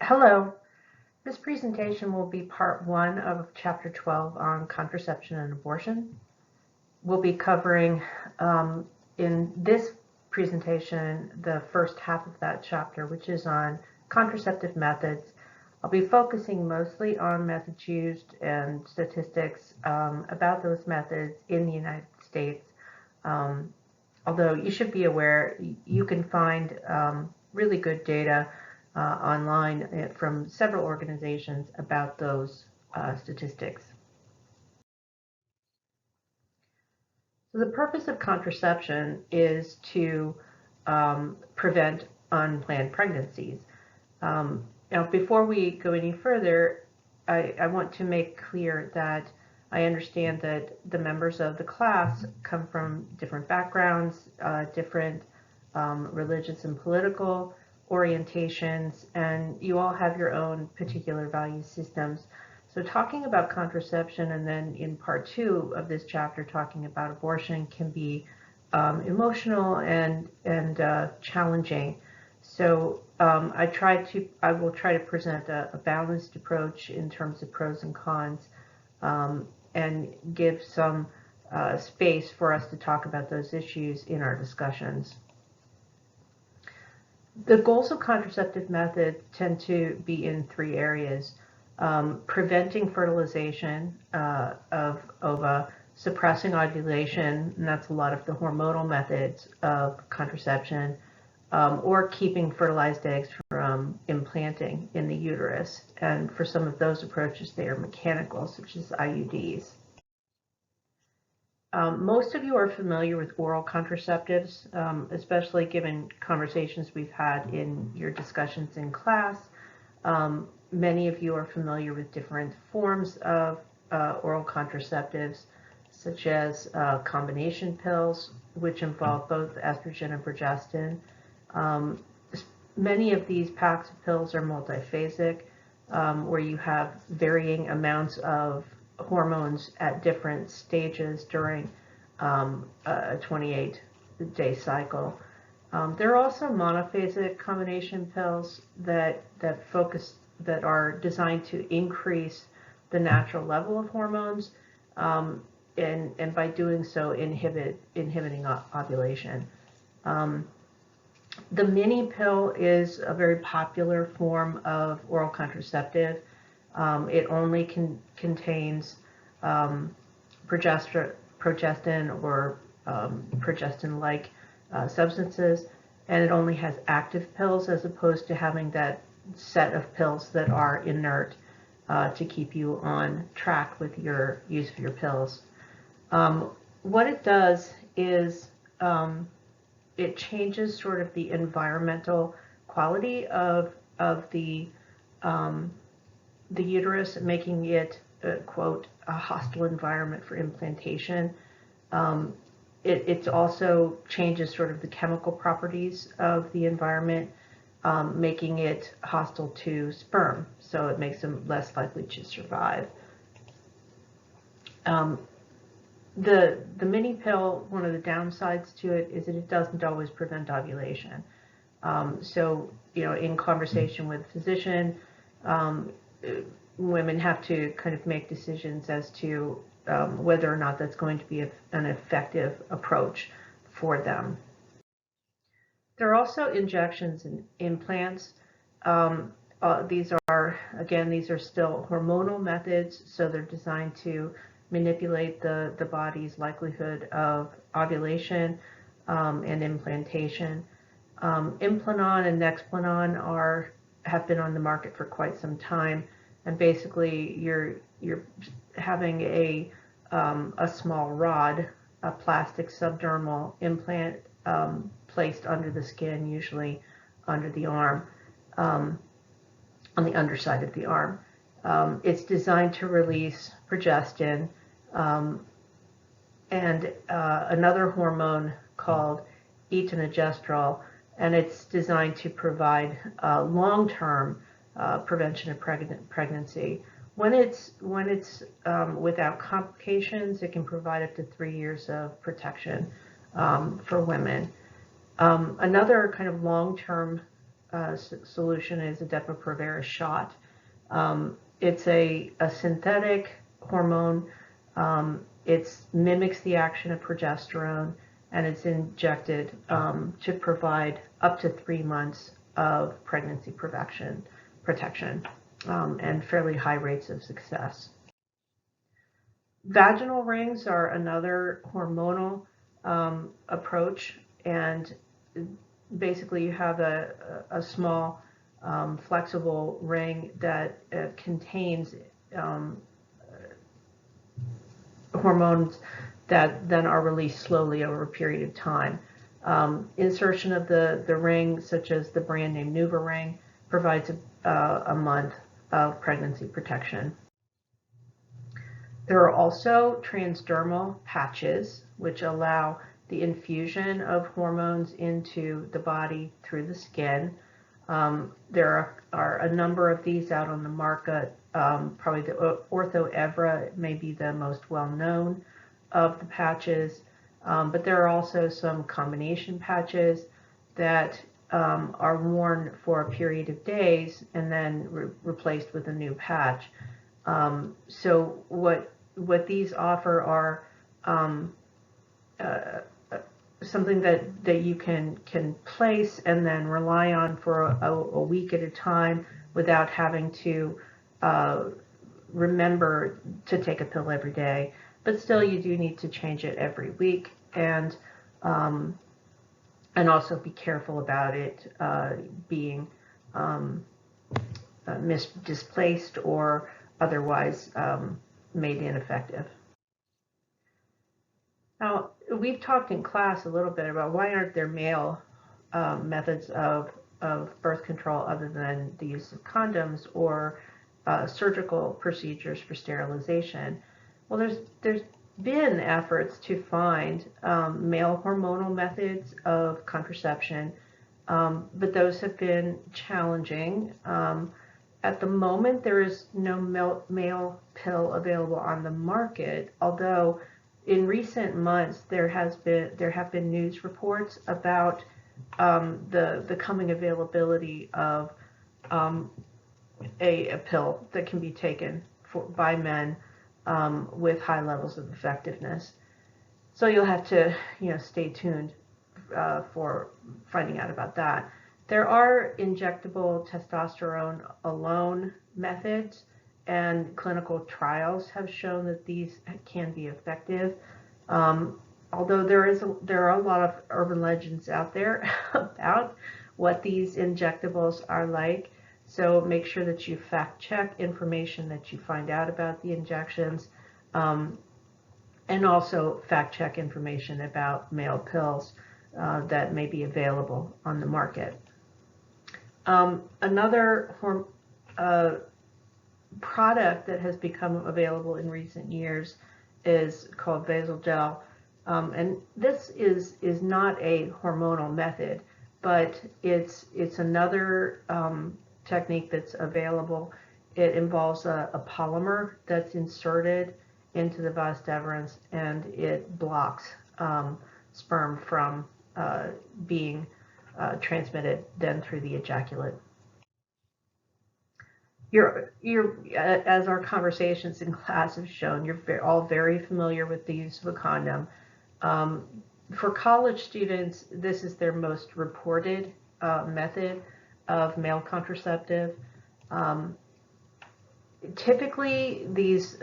Hello, this presentation will be part 1 of Chapter 12 on contraception and abortion. We'll be covering in this presentation the first half of that chapter, which is on contraceptive methods. I'll be focusing mostly on methods used and statistics about those methods in the United States. Although you should be aware, you can find really good data online from several organizations about those statistics. So the purpose of contraception is to prevent unplanned pregnancies. Now, before we go any further, I want to make clear that I understand that the members of the class come from different backgrounds, different religious and political orientations, and you all have your own particular value systems. So talking about contraception and then in part 2 of this chapter talking about abortion can be emotional and challenging. So I will try to present a balanced approach in terms of pros and cons and give some space for us to talk about those issues in our discussions. The goals of contraceptive methods tend to be in 3 areas: preventing fertilization of ova, suppressing ovulation, and that's a lot of the hormonal methods of contraception, or keeping fertilized eggs from implanting in the uterus. And for some of those approaches, they are mechanical, such as IUDs. Most of you are familiar with oral contraceptives, especially given conversations we've had in your discussions in class. Many of you are familiar with different forms of oral contraceptives, such as combination pills, which involve both estrogen and progestin. Many of these packs of pills are multiphasic, where you have varying amounts of hormones at different stages during a 28-day cycle. There are also monophasic combination pills that are designed to increase the natural level of hormones, and by doing so inhibiting ovulation. The mini pill is a very popular form of oral contraceptive. It only contains progestin or progestin-like substances, and it only has active pills as opposed to having that set of pills that are inert to keep you on track with your use of your pills. What it does is it changes sort of the environmental quality of the uterus, making it, quote, a hostile environment for implantation. It also changes sort of the chemical properties of the environment, making it hostile to sperm, so it makes them less likely to survive. The mini pill, one of the downsides to it is that it doesn't always prevent ovulation. So, in conversation with a physician, women have to kind of make decisions as to whether or not that's going to be an effective approach for them. There are also injections and implants. These are still hormonal methods, so they're designed to manipulate the body's likelihood of ovulation and implantation. Implanon and Nexplanon have been on the market for quite some time, and basically you're having a small rod, a plastic subdermal implant placed under the skin, usually under the arm, on the underside of the arm. It's designed to release progestin and another hormone called etonogestrel, and it's designed to provide long-term prevention of pregnancy. When it's without complications, it can provide up to 3 years of protection for women. Another kind of long-term solution is a Depo-Provera shot. It's a synthetic hormone. It mimics the action of progesterone, and it's injected to provide up to 3 months of pregnancy protection, and fairly high rates of success. Vaginal rings are another hormonal approach, and basically you have a small flexible ring that contains hormones that then are released slowly over a period of time. Insertion of the ring, such as the brand name NuvaRing, provides a month of pregnancy protection. There are also transdermal patches, which allow the infusion of hormones into the body through the skin. There are a number of these out on the market. Probably the Ortho-Evra may be the most well-known of the patches, but there are also some combination patches that are worn for a period of days and then replaced with a new patch. So what these offer are something that you can place and then rely on for a week at a time without having to remember to take a pill every day. But still, you do need to change it every week, and also be careful about it being displaced or otherwise made ineffective. Now, we've talked in class a little bit about why aren't there male methods of birth control other than the use of condoms or surgical procedures for sterilization. Well, there's been efforts to find male hormonal methods of contraception, but those have been challenging. At the moment, there is no male pill available on the market, although in recent months there have been news reports about the coming availability of a pill that can be taken by men with high levels of effectiveness. So you'll have to stay tuned for finding out about that. There are injectable testosterone alone methods, and clinical trials have shown that these can be effective. Although there are a lot of urban legends out there about what these injectables are like. So make sure that you fact check information that you find out about the injections, and also fact check information about male pills that may be available on the market. Another product that has become available in recent years is called Vasal Gel, and this is not a hormonal method, but it's another technique that's available. It involves a polymer that's inserted into the vas deferens, and it blocks sperm from being transmitted then through the ejaculate. As our conversations in class have shown, you're all very familiar with the use of a condom. For college students, this is their most reported method of male contraceptive. Typically, these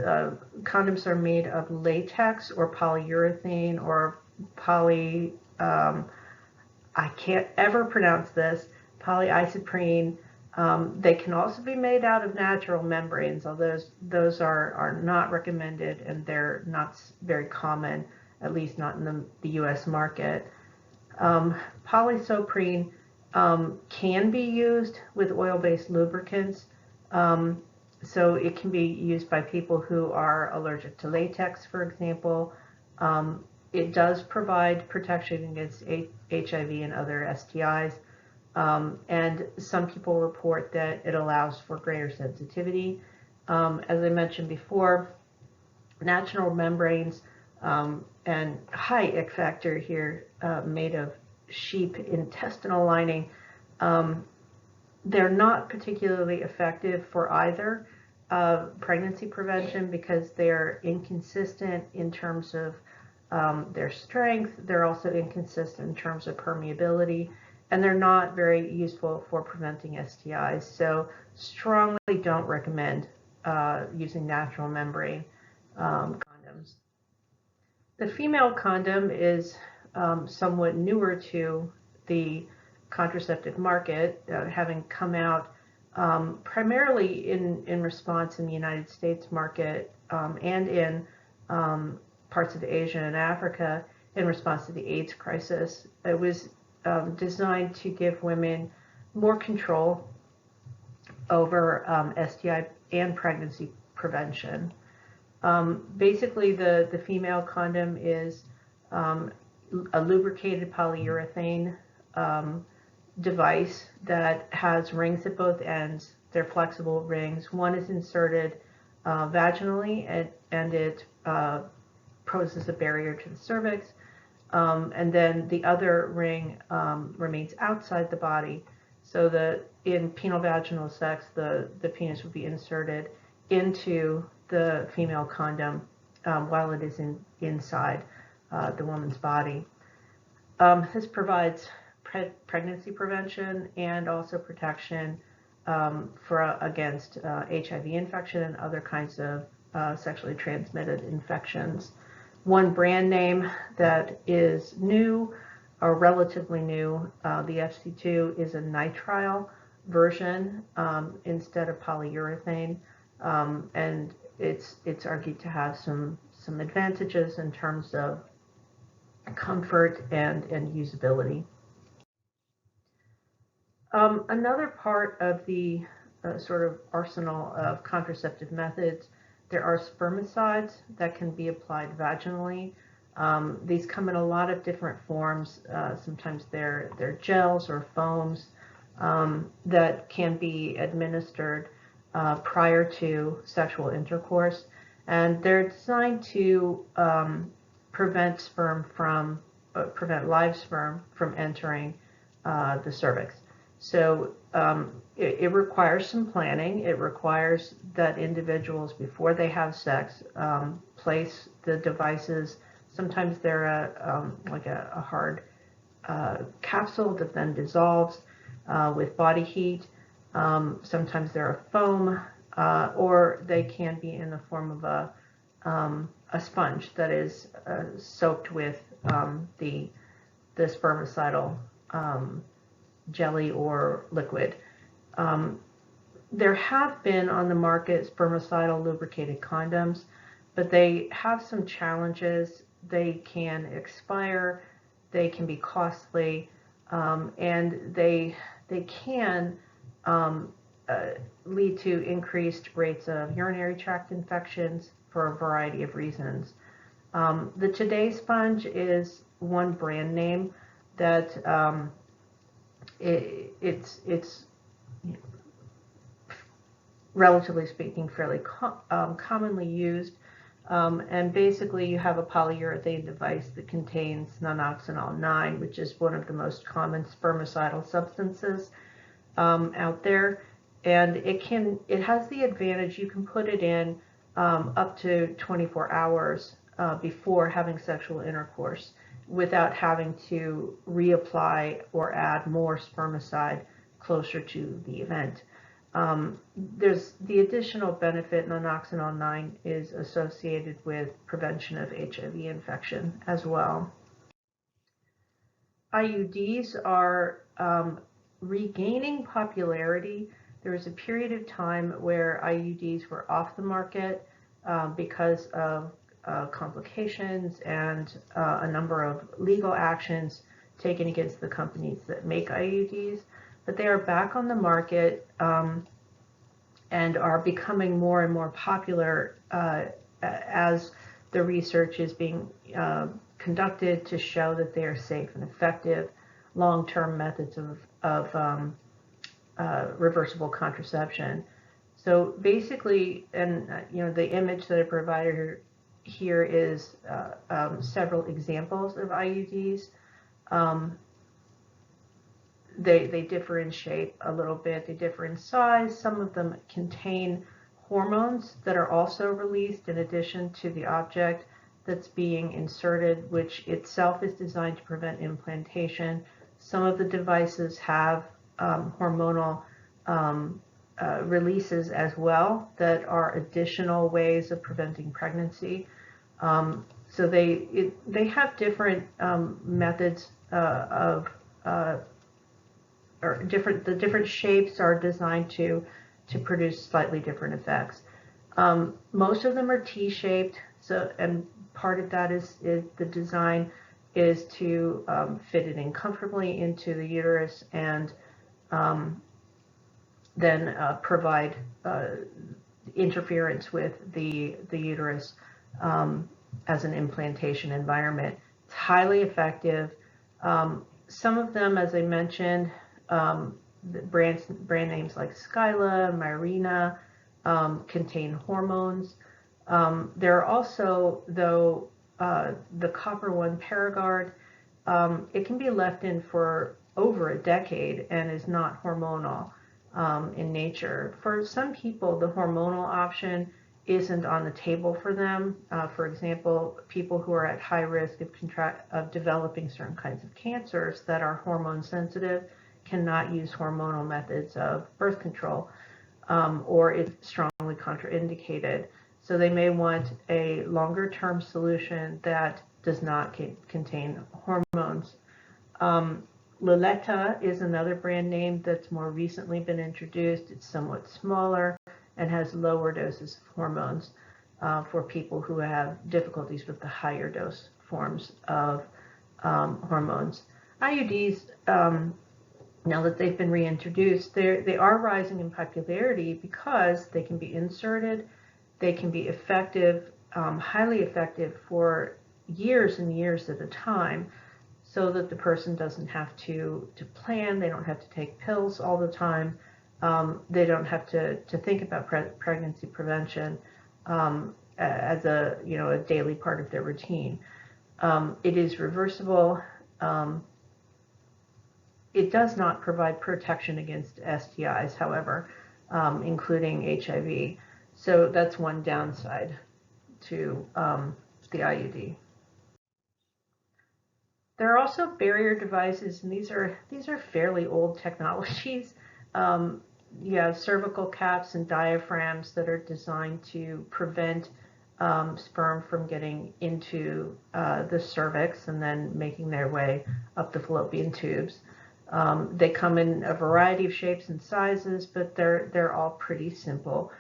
condoms are made of latex or polyurethane or I can't ever pronounce this, polyisoprene. They can also be made out of natural membranes, although those are not recommended and they're not very common, at least not in the US market. Polyisoprene can be used with oil-based lubricants, so it can be used by people who are allergic to latex, for example. It does provide protection against HIV and other STIs, and some people report that it allows for greater sensitivity. As I mentioned before, natural membranes and high ick factor here, made of sheep intestinal lining, they're not particularly effective for either pregnancy prevention because they're inconsistent in terms of their strength. They're also inconsistent in terms of permeability, and they're not very useful for preventing STIs. So strongly don't recommend using natural membrane condoms. The female condom is somewhat newer to the contraceptive market, having come out primarily in response in the United States market and in parts of Asia and Africa in response to the AIDS crisis. It was designed to give women more control over STI and pregnancy prevention. Basically, the female condom is a lubricated polyurethane device that has rings at both ends. They're flexible rings. One is inserted vaginally, and it poses a barrier to the cervix. And then the other ring remains outside the body. So that in penile-vaginal sex, the penis would be inserted into the female condom while it is inside the woman's body. This provides pregnancy prevention and also protection against HIV infection and other kinds of sexually transmitted infections. One brand name that is new or relatively new, the FC2, is a nitrile version instead of polyurethane, and it's argued to have some advantages in terms of comfort and usability. Another part of the sort of arsenal of contraceptive methods, there are spermicides that can be applied vaginally. These come in a lot of different forms. Sometimes they're gels or foams that can be administered prior to sexual intercourse, and they're designed to prevent live sperm from entering the cervix. So it requires some planning. It requires that individuals, before they have sex, place the devices. Sometimes they're like a hard capsule that then dissolves with body heat. Sometimes they're a foam, or they can be in the form of a sponge that is soaked with the spermicidal jelly or liquid. There have been on the market spermicidal lubricated condoms, but they have some challenges. They can expire, they can be costly, and they can lead to increased rates of urinary tract infections for a variety of reasons. The Today sponge is one brand name that it's relatively speaking fairly commonly used, and basically you have a polyurethane device that contains nonoxynol 9, which is one of the most common spermicidal substances out there, and it has the advantage you can put it in up to 24 hours before having sexual intercourse without having to reapply or add more spermicide closer to the event. There's the additional benefit. Nonoxynol 9 is associated with prevention of HIV infection as well. IUDs are regaining popularity. There was a period of time where IUDs were off the market because of complications and a number of legal actions taken against the companies that make IUDs, but they are back on the market and are becoming more and more popular as the research is being conducted to show that they are safe and effective long-term methods of reversible contraception. So basically, and the image that I provided here is several examples of IUDs. they differ in shape a little bit. They differ in size. Some of them contain hormones that are also released in addition to the object that's being inserted, which itself is designed to prevent implantation. Some of the devices have hormonal releases as well that are additional ways of preventing pregnancy. So they have different methods or the different shapes are designed to produce slightly different effects. Most of them are T-shaped, and part of that is the design is to fit it in comfortably into the uterus and then provide interference with the uterus as an implantation environment. It's highly effective. Some of them, as I mentioned, brand names like Skyla, Mirena, contain hormones. There are also, though, the copper one Paragard, it can be left in for over a decade and is not hormonal in nature. For some people, the hormonal option isn't on the table for them. For example, people who are at high risk of developing certain kinds of cancers that are hormone sensitive cannot use hormonal methods of birth control, or it's strongly contraindicated. So they may want a longer-term solution that does not contain hormones. Liletta is another brand name that's more recently been introduced. It's somewhat smaller and has lower doses of hormones for people who have difficulties with the higher dose forms of hormones. IUDs, now that they've been reintroduced, they are rising in popularity because they can be inserted, they can be effective, highly effective for years and years at a time, so that the person doesn't have to plan, they don't have to take pills all the time, they don't have to think about pregnancy prevention as a daily part of their routine. It is reversible. It does not provide protection against STIs, however, including HIV. So that's one downside to the IUD. There are also barrier devices, and these are fairly old technologies. You have cervical caps and diaphragms that are designed to prevent sperm from getting into the cervix and then making their way up the fallopian tubes. They come in a variety of shapes and sizes, but they're all pretty simple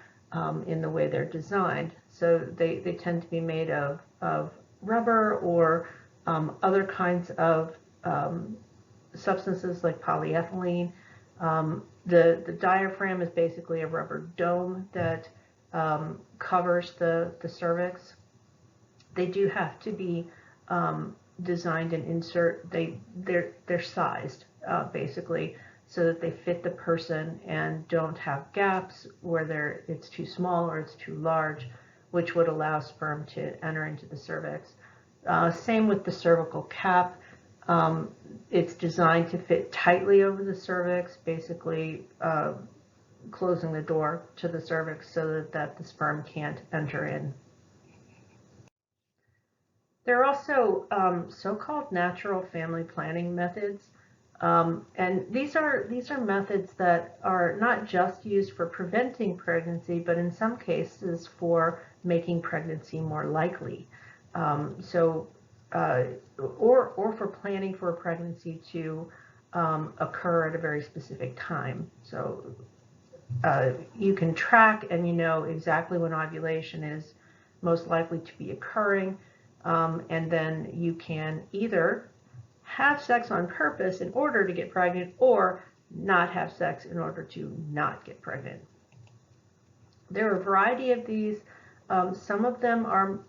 in the way they're designed. So they tend to be made of rubber or other kinds of substances like polyethylene. The diaphragm is basically a rubber dome that covers the cervix. They do have to be designed and they're sized basically so that they fit the person and don't have gaps where it's too small or it's too large, which would allow sperm to enter into the cervix. Same with the cervical cap. It's designed to fit tightly over the cervix, basically closing the door to the cervix so that the sperm can't enter in. There are also so-called natural family planning methods, and these are methods that are not just used for preventing pregnancy, but in some cases for making pregnancy more likely. Or for planning for a pregnancy to occur at a very specific time. So you can track and you know exactly when ovulation is most likely to be occurring, and then you can either have sex on purpose in order to get pregnant or not have sex in order to not get pregnant. There are a variety of these. Some of them are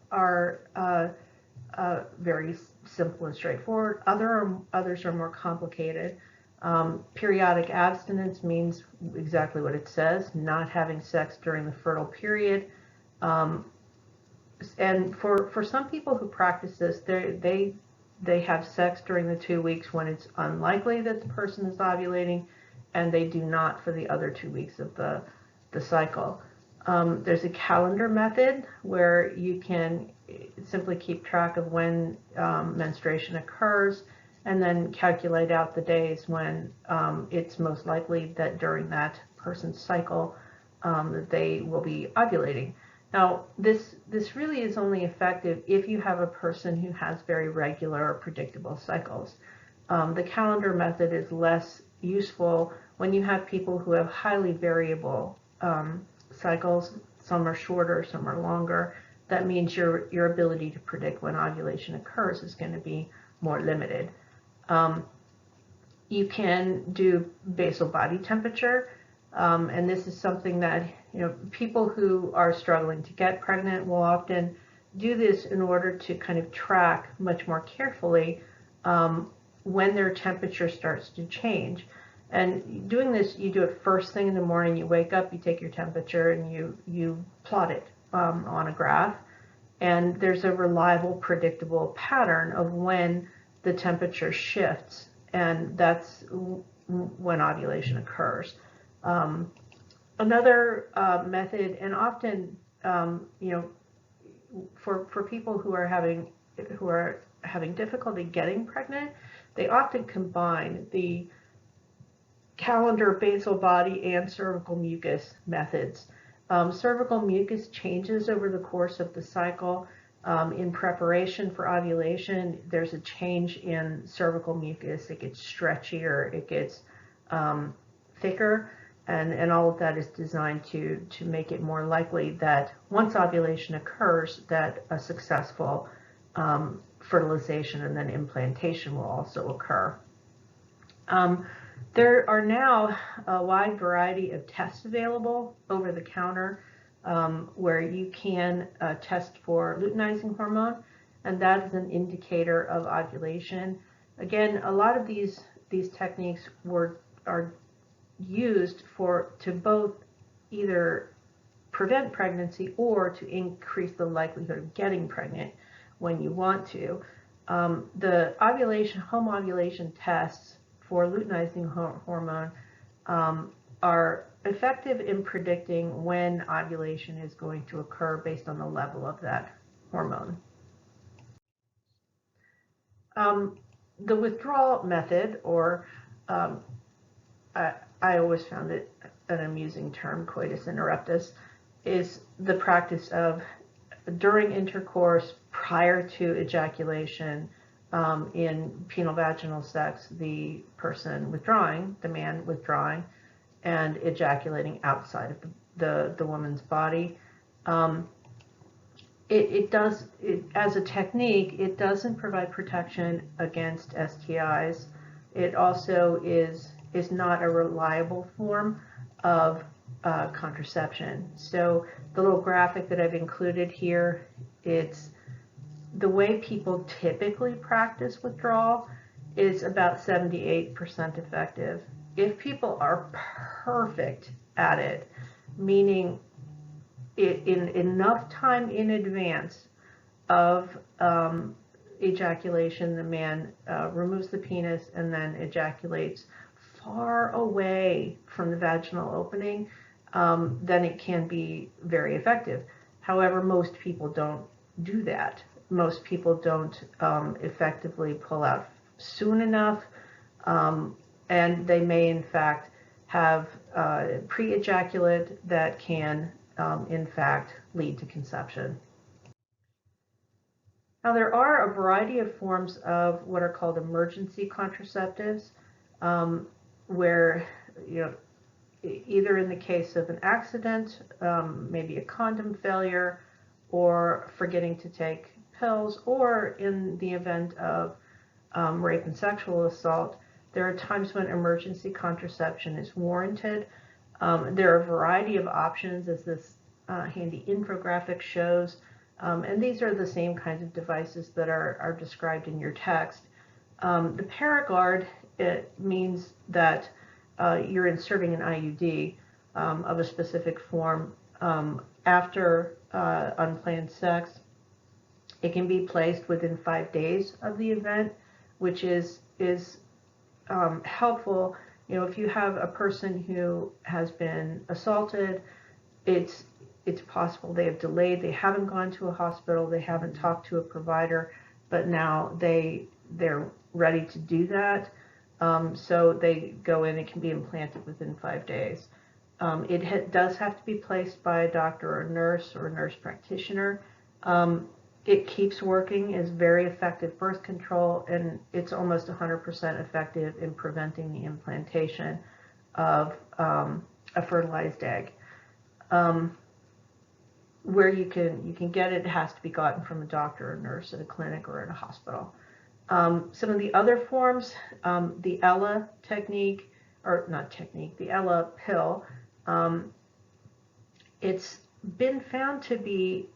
very simple and straightforward. Others are more complicated. Periodic abstinence means exactly what it says, not having sex during the fertile period. And for some people who practice this, they they have sex during the 2 weeks when it's unlikely that the person is ovulating, and they do not for the other 2 weeks of the cycle. There's a calendar method where you can simply keep track of when menstruation occurs and then calculate out the days when it's most likely that during that person's cycle that they will be ovulating. Now, this really is only effective if you have a person who has very regular or predictable cycles. The calendar method is less useful when you have people who have highly variable cycles. Some are shorter, some are longer. That means your ability to predict when ovulation occurs is going to be more limited. You can do basal body temperature, and this is something that people who are struggling to get pregnant will often do this in order to kind of track much more carefully when their temperature starts to change. And doing this, you do it first thing in the morning. You wake up, you take your temperature, and you plot it on a graph. And there's a reliable, predictable pattern of when the temperature shifts, and that's when ovulation occurs. Another method, and often, for people who are having difficulty getting pregnant, they often combine the calendar, basal body, and cervical mucus methods. Cervical mucus changes over the course of the cycle. In preparation for ovulation, there's a change in cervical mucus. It gets stretchier, it gets thicker, and all of that is designed to make it more likely that once ovulation occurs, that a successful fertilization and then implantation will also occur. There are now a wide variety of tests available over the counter where you can test for luteinizing hormone, and that is an indicator of ovulation. Again, a lot of these techniques are used to both either prevent pregnancy or to increase the likelihood of getting pregnant when you want to. The home ovulation tests for luteinizing hormone are effective in predicting when ovulation is going to occur based on the level of that hormone. The withdrawal method, or I always found it an amusing term, coitus interruptus, is the practice of during intercourse prior to ejaculation in penile-vaginal sex, the person withdrawing, the man withdrawing, and ejaculating outside of the woman's body. As a technique, it doesn't provide protection against STIs. It also is not a reliable form of contraception. So the little graphic that I've included here, it's the way people typically practice withdrawal is about 78% effective. If people are perfect at it, meaning in enough time in advance of ejaculation, the man removes the penis and then ejaculates far away from the vaginal opening, then it can be very effective. However, most people don't do that. Most people don't effectively pull out soon enough, and they may in fact have pre-ejaculate that can in fact lead to conception. Now, there are a variety of forms of what are called emergency contraceptives, where either in the case of an accident, maybe a condom failure, or forgetting to take pills, or in the event of rape and sexual assault, there are times when emergency contraception is warranted. There are a variety of options, as this handy infographic shows, and these are the same kinds of devices that are described in your text. The Paragard, it means that you're inserting an IUD of a specific form after unplanned sex. It can be placed within 5 days of the event, which is helpful. You know, if you have a person who has been assaulted, it's possible they have delayed, they haven't gone to a hospital, they haven't talked to a provider, but now they're ready to do that. So they go in, it can be implanted within 5 days. It does have to be placed by a doctor or a nurse practitioner. It keeps working, is very effective birth control, and it's almost 100% effective in preventing the implantation of a fertilized egg. Where you can get it, it has to be gotten from a doctor or nurse at a clinic or at a hospital. Some of the other forms, the Ella technique, or not technique, the Ella pill, it's been found to be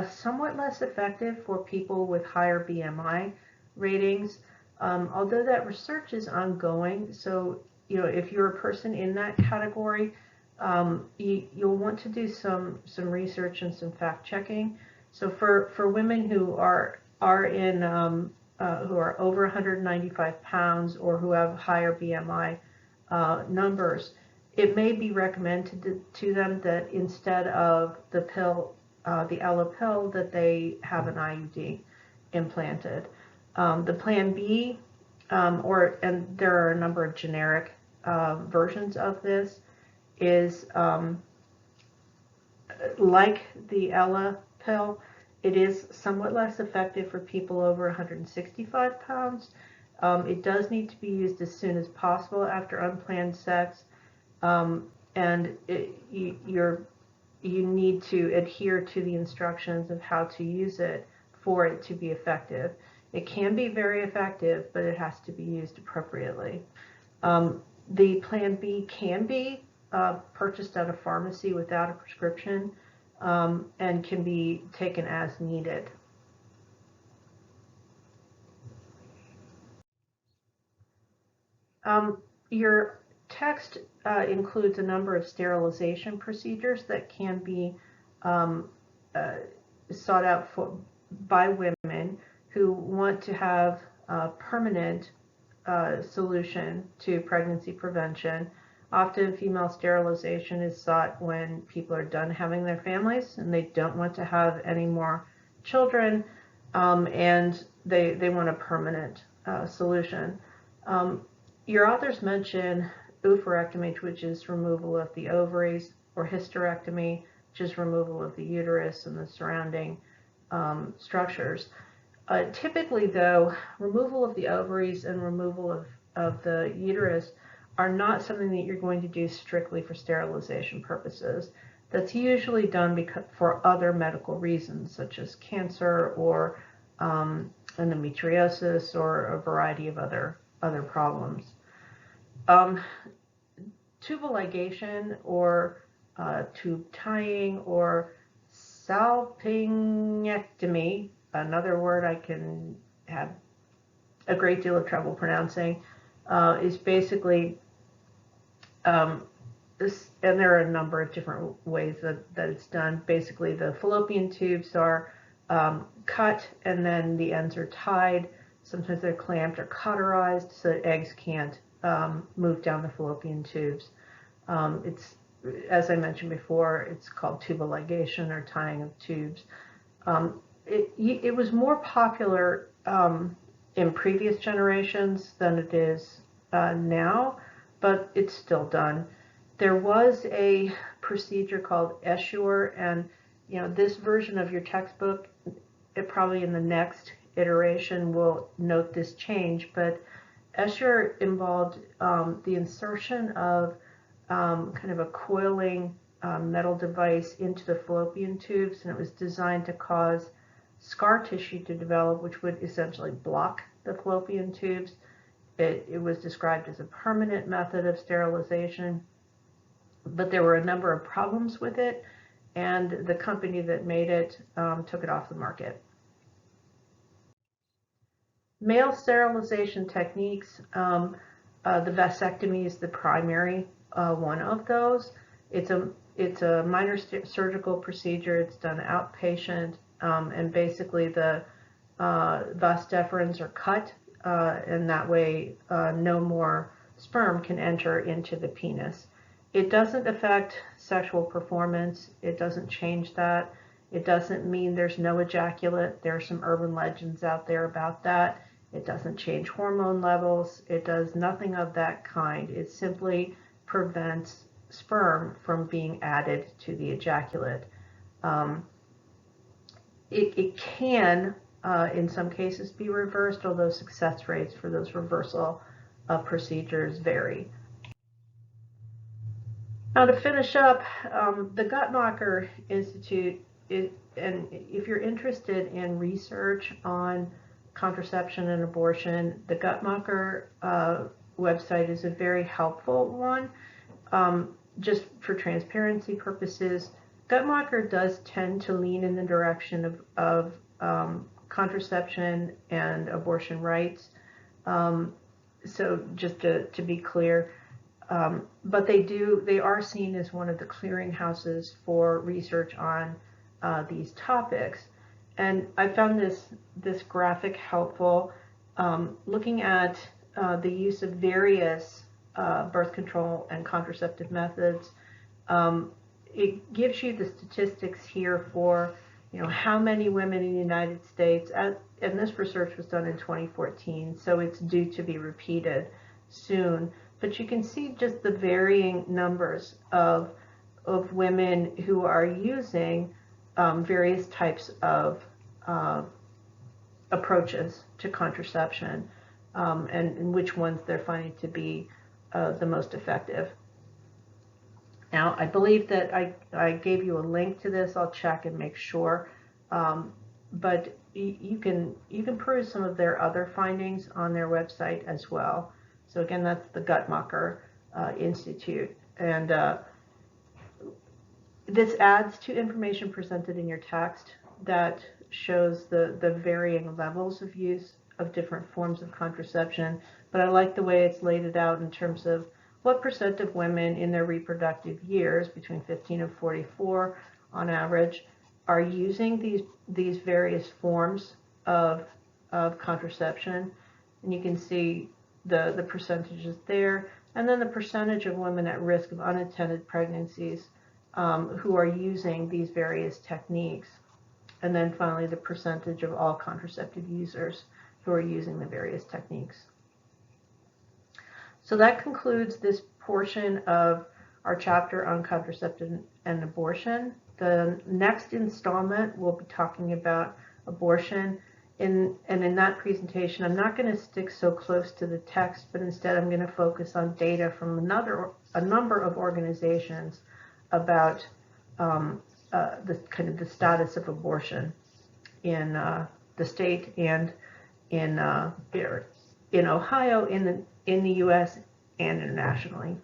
somewhat less effective for people with higher BMI ratings, although that research is ongoing. So, you know, if you're a person in that category, you'll want to do some research and some fact checking. So for women who are over 195 pounds or who have higher BMI numbers, it may be recommended to them that instead of the pill, the Ella pill, that they have an IUD implanted. The Plan B, and there are a number of generic versions of this, is like the Ella pill. It is somewhat less effective for people over 165 pounds. It does need to be used as soon as possible after unplanned sex, and you need to adhere to the instructions of how to use it for it to be effective. It can be very effective, but it has to be used appropriately. The Plan B can be purchased at a pharmacy without a prescription, and can be taken as needed. Your text includes a number of sterilization procedures that can be sought out by women who want to have a permanent solution to pregnancy prevention. Often female sterilization is sought when people are done having their families and they don't want to have any more children, and they want a permanent solution. Your authors mention oophorectomy, which is removal of the ovaries, or hysterectomy, which is removal of the uterus and the surrounding structures. Typically, though, removal of the ovaries and removal of the uterus are not something that you're going to do strictly for sterilization purposes. That's usually done for other medical reasons, such as cancer or endometriosis or a variety of other problems. Tubal ligation or tube tying or salpingectomy, another word I can have a great deal of trouble pronouncing, is basically this, and there are a number of different ways that it's done. Basically, the fallopian tubes are cut and then the ends are tied. Sometimes they're clamped or cauterized so that eggs can't move down the fallopian tubes. It's, as I mentioned before, it's called tubal ligation or tying of tubes. It was more popular in previous generations than it is now, but it's still done. There was a procedure called Essure, and this version of your textbook, it probably in the next iteration will note this change, but Essure involved the insertion of kind of a coiling metal device into the fallopian tubes, and it was designed to cause scar tissue to develop, which would essentially block the fallopian tubes. It was described as a permanent method of sterilization, but there were a number of problems with it, and the company that made it took it off the market. Male sterilization techniques, the vasectomy is the primary one of those. It's a minor surgical procedure. It's done outpatient. and basically the vas deferens are cut, and that way no more sperm can enter into the penis. It doesn't affect sexual performance. It doesn't change that. It doesn't mean there's no ejaculate. There are some urban legends out there about that. It doesn't change hormone levels. It does nothing of that kind. It simply prevents sperm from being added to the ejaculate. It can, in some cases, be reversed, although success rates for those reversal procedures vary. Now, to finish up, the Guttmacher Institute, and if you're interested in research on contraception and abortion, the Guttmacher website is a very helpful one. Just for transparency purposes, Guttmacher does tend to lean in the direction of contraception and abortion rights. So just to be clear, but they are seen as one of the clearinghouses for research on these topics. And I found this graphic helpful, looking at the use of various birth control and contraceptive methods. It gives you the statistics here for how many women in the United States, and this research was done in 2014, so it's due to be repeated soon. But you can see just the varying numbers of women who are using various types of approaches to contraception, and which ones they're finding to be the most effective. Now, I believe that I gave you a link to this. I'll check and make sure, but you can peruse some of their other findings on their website as well. So again, that's the Guttmacher Institute, and this adds to information presented in your text that shows the varying levels of use of different forms of contraception. But I like the way it's laid it out in terms of what percent of women in their reproductive years, between 15 and 44 on average, are using these various forms of contraception. And you can see the percentages there, and then the percentage of women at risk of unintended pregnancies who are using these various techniques, and then finally the percentage of all contraceptive users who are using the various techniques. So that concludes this portion of our chapter on contraception and abortion. The next installment we'll be talking about abortion. And in that presentation, I'm not going to stick so close to the text, but instead I'm going to focus on data from a number of organizations about the status of abortion in the state and in Ohio, in the U.S. and internationally.